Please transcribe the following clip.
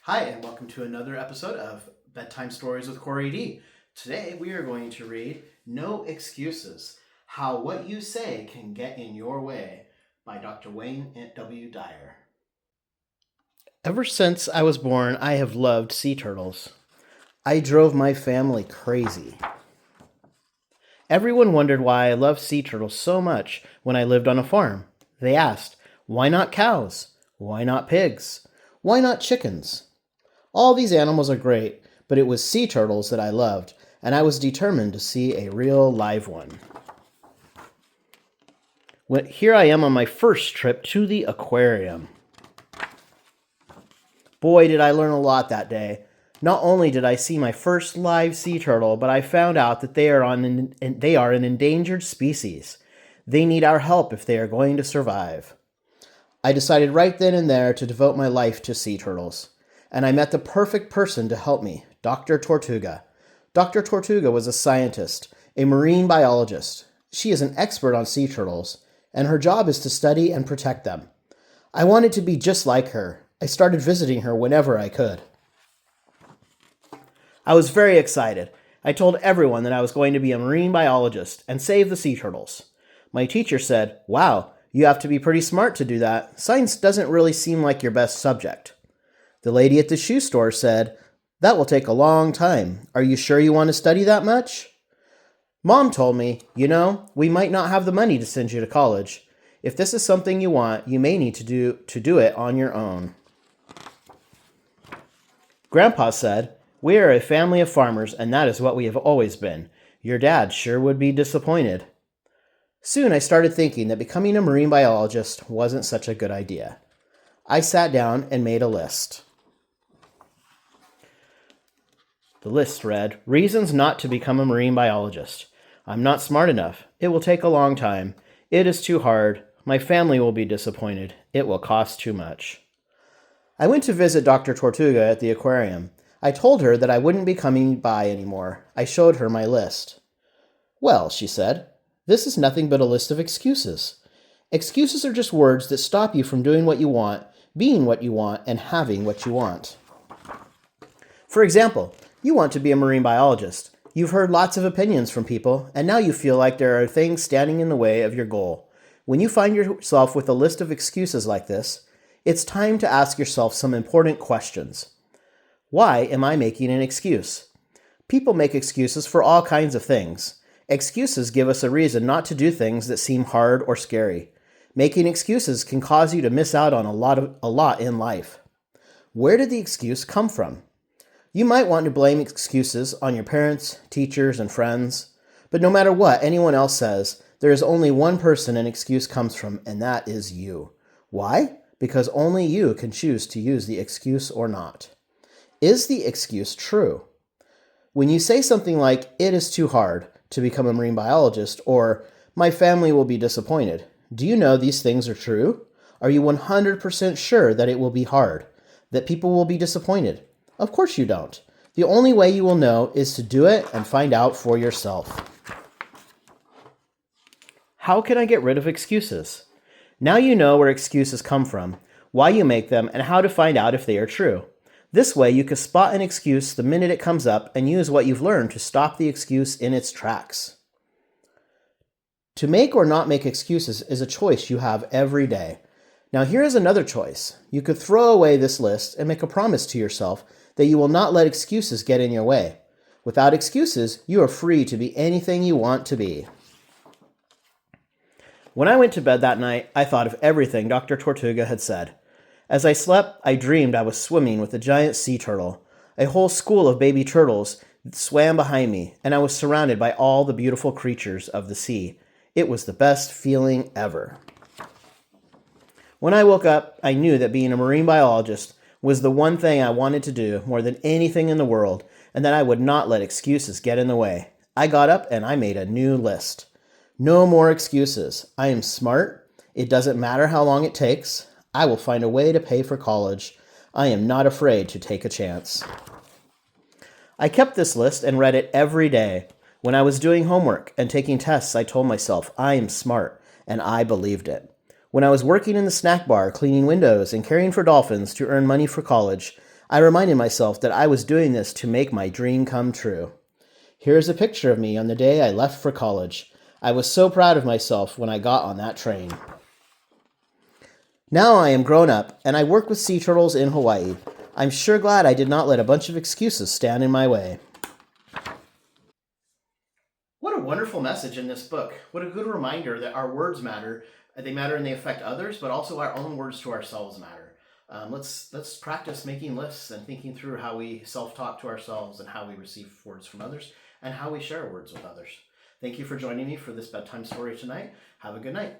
Hi, and welcome to another episode of Bedtime Stories with CoreyD. Today we are going to read No Excuses, How What You Say Can Get in Your Way by Dr. Wayne W. Dyer. Ever since I was born, I have loved sea turtles. I drove my family crazy. Everyone wondered why I loved sea turtles so much when I lived on a farm. They asked, why not cows? Why not pigs? Why not chickens? All these animals are great, but it was sea turtles that I loved, and I was determined to see a real live one. Here I am on my first trip to the aquarium. Boy, did I learn a lot that day. Not only did I see my first live sea turtle, but I found out that they are an endangered species. They need our help if they are going to survive. I decided right then and there to devote my life to sea turtles. And I met the perfect person to help me, Dr. Tortuga. Dr. Tortuga was a scientist, a marine biologist. She is an expert on sea turtles, and her job is to study and protect them. I wanted to be just like her. I started visiting her whenever I could. I was very excited. I told everyone that I was going to be a marine biologist and save the sea turtles. My teacher said, "Wow, you have to be pretty smart to do that. Science doesn't really seem like your best subject." The lady at the shoe store said, "That will take a long time. Are you sure you want to study that much?" Mom told me, we might not have the money to send you to college. If this is something you want, you may need to do it on your own. Grandpa said, "We are a family of farmers, and that is what we have always been. Your dad sure would be disappointed." Soon I started thinking that becoming a marine biologist wasn't such a good idea. I sat down and made a list. The list read, reasons not to become a marine biologist. I'm not smart enough. It will take a long time. It is too hard. My family will be disappointed. It will cost too much. I went to visit Dr. Tortuga at the aquarium. I told her that I wouldn't be coming by anymore. I showed her my list. "Well," she said, "this is nothing but a list of excuses. Excuses are just words that stop you from doing what you want, being what you want, and having what you want." For example, you want to be a marine biologist. You've heard lots of opinions from people, and now you feel like there are things standing in the way of your goal. When you find yourself with a list of excuses like this, it's time to ask yourself some important questions. Why am I making an excuse? People make excuses for all kinds of things. Excuses give us a reason not to do things that seem hard or scary. Making excuses can cause you to miss out on a lot in life. Where did the excuse come from? You might want to blame excuses on your parents, teachers, and friends. But no matter what anyone else says, there is only one person an excuse comes from, and that is you. Why? Because only you can choose to use the excuse or not. Is the excuse true? When you say something like, "It is too hard to become a marine biologist," or "My family will be disappointed," do you know these things are true? Are you 100% sure that it will be hard, that people will be disappointed? Of course you don't. The only way you will know is to do it and find out for yourself. How can I get rid of excuses? Now you know where excuses come from, why you make them, and how to find out if they are true. This way you can spot an excuse the minute it comes up and use what you've learned to stop the excuse in its tracks. To make or not make excuses is a choice you have every day. Now here is another choice. You could throw away this list and make a promise to yourself that you will not let excuses get in your way. Without excuses, you are free to be anything you want to be. When I went to bed that night, I thought of everything Dr. Tortuga had said. As I slept, I dreamed I was swimming with a giant sea turtle. A whole school of baby turtles swam behind me, and I was surrounded by all the beautiful creatures of the sea. It was the best feeling ever. When I woke up, I knew that being a marine biologist was the one thing I wanted to do more than anything in the world, and that I would not let excuses get in the way. I got up and I made a new list. No more excuses. I am smart. It doesn't matter how long it takes. I will find a way to pay for college. I am not afraid to take a chance. I kept this list and read it every day. When I was doing homework and taking tests, I told myself, I am smart, and I believed it. When I was working in the snack bar, cleaning windows and caring for dolphins to earn money for college, I reminded myself that I was doing this to make my dream come true. Here is a picture of me on the day I left for college. I was so proud of myself when I got on that train. Now I am grown up, and I work with sea turtles in Hawaii. I'm sure glad I did not let a bunch of excuses stand in my way. What a wonderful message in this book. What a good reminder that our words matter. They matter and they affect others, but also our own words to ourselves matter. Let's practice making lists and thinking through how we self-talk to ourselves and how we receive words from others and how we share words with others. Thank you for joining me for this bedtime story tonight. Have a good night.